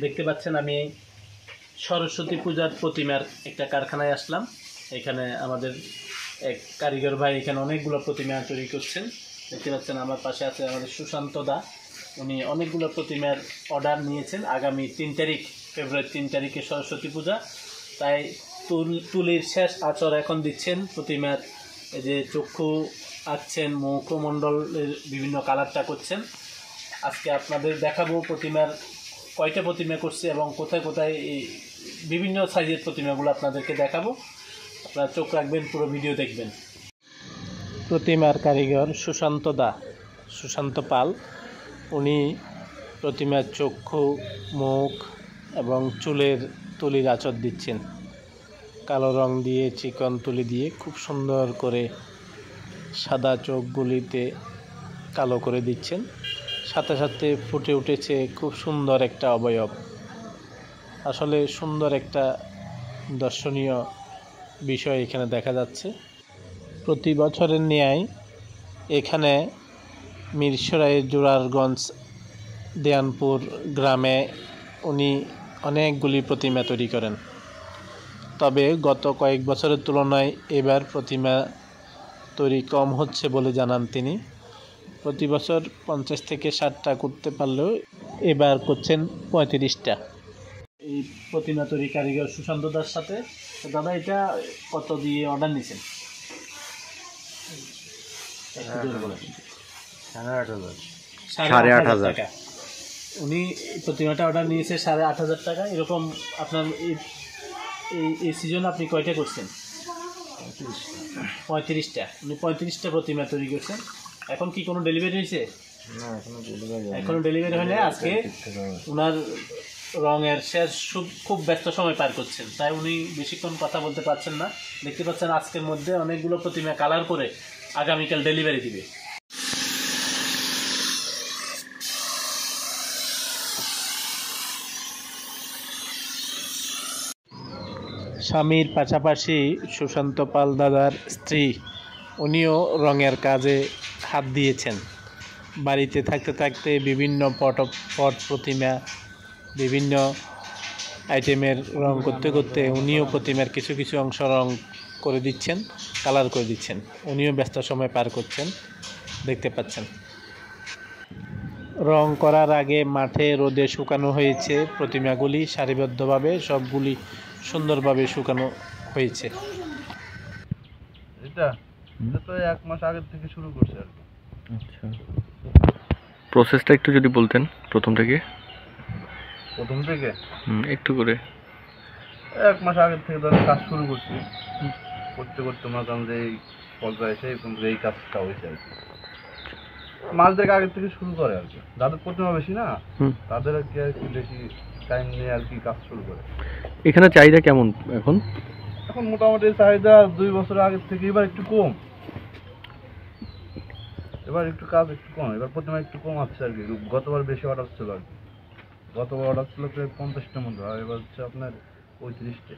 দেখতে পাচ্ছেন আমি সরস্বতী পূজার প্রতিমার একটা কারখানায় আসলাম। এখানে আমাদের এক কারিগর ভাই এখানে অনেকগুলো প্রতিমা তৈরি করছেন। দেখতে পাচ্ছেন আমার পাশে আছে আমাদের সুশান্ত দা, উনি অনেকগুলো প্রতিমার অর্ডার নিয়েছেন। আগামী 3 তারিখ, ফেব্রুয়ারি 3 তারিখে সরস্বতী পূজা, তাই তুলির শেষ আচর এখন দিচ্ছেন। প্রতিমার এই যে চক্ষু আঁকছেন, মুখমণ্ডলের বিভিন্ন কালারটা করছেন। আজকে আপনাদের দেখাবো প্রতিমার কয়টা প্রতিমা করছে এবং কোথায় কোথায় এই বিভিন্ন সাইজের প্রতিমাগুলো আপনাদেরকে দেখাবো। আপনারা চোখ রাখবেন, পুরো ভিডিও দেখবেন। প্রতিমার কারিগর সুশান্ত পাল, উনি প্রতিমার চক্ষু, মুখ এবং চুলের তুলির আঁচড় দিচ্ছেন। কালো রং দিয়ে, চিকন তুলি দিয়ে খুব সুন্দর করে সাদা চোখগুলিতে কালো করে দিচ্ছেন। সাথে সাথে ফুটে উঠেছে খুব সুন্দর একটা অবয়ব। আসলে সুন্দর একটা দর্শনীয় বিষয় এখানে দেখা যাচ্ছে। প্রতি বছরের ন্যায় এখানে মিরসরাইয়ের জোরারগঞ্জ দেয়ানপুর গ্রামে উনি অনেকগুলি প্রতিমা তৈরি করেন। তবে গত কয়েক বছরের তুলনায় এবার প্রতিমা তৈরি কম হচ্ছে বলে জানান তিনি। প্রতি বছর 50 থেকে 60টা করতে পারলেও এবার করছেন 35টা। এই প্রতিমা তৈরি কারিগর সুশান্ত দার সাথে। দাদা, এটা কত দিয়ে অর্ডার নিয়েছেন? 8,500 টাকা। উনি প্রতিমাটা অর্ডার নিয়েছে 8,500 টাকা। এরকম আপনার এই সিজনে আপনি কয়টা করছেন? 35টা। উনি 35টা প্রতিমা তৈরি করছেন। এখন কি কোনো ডেলিভারি হয়েছে? না, এখনো ডেলিভারি হয় না। আজকে ওনার রঙের শেষ খুব ব্যস্ত সময় পার করছেন, তাই উনি বেশিক্ষণ কথা বলতে পারছেন না। দেখতে পাচ্ছেন আজকের মধ্যে অনেকগুলো প্রতিমা কালার করে আগামীকাল ডেলিভারি দিবে। স্বামীর পাশাপাশি সুশান্ত পাল দাদার স্ত্রী, উনিও রঙের কাজে হাত দিয়েছেন। বাড়িতে থাকতে থাকতে বিভিন্ন পট প্রতিমা, বিভিন্ন আইটেমের রং করতে করতে উনিও প্রতিমার কিছু কিছু অংশ রং করে দিচ্ছেন, কালার করে দিচ্ছেন। উনিও ব্যস্ত সময় পার করছেন, দেখতে পাচ্ছেন। রং করার আগে মাঠে রোদে শুকানো হয়েছে প্রতিমাগুলি সারিবদ্ধভাবে, সবগুলি সুন্দরভাবে শুকানো হয়েছে। এটা তো 1 মাস আগের থেকে শুরু করছে আর কি। আচ্ছা, প্রসেসটা একটু যদি বলতেন প্রথম থেকে একটু করে। 1 মাস আগের থেকে ধরেন কাজ শুরু করছি, করতে করতে মনে করেন যে এই পর্যায়ে এসে এই কাজটা হয়েছে আর কি। মাস দেড়েক আগের থেকে শুরু করে আর কি। যাদের প্রতিমা বেশি না, তাদের আর কি বেশি টাইম নিয়ে আর কি কাজ শুরু করে। এখানে চাহিদা কেমন এখন? এখন মোটামুটি চাহিদা 2 বছর আগের থেকে এবার একটু কম। এবার একটু কাজ একটু কম, এবার প্রতিমা একটু কম আসছে আর কি। গতবার বেশি অর্ডার ছিল আর কি। গতবার অর্ডার ছিল প্রায় 50টার মতো, আর এবার হচ্ছে আপনার 35টা।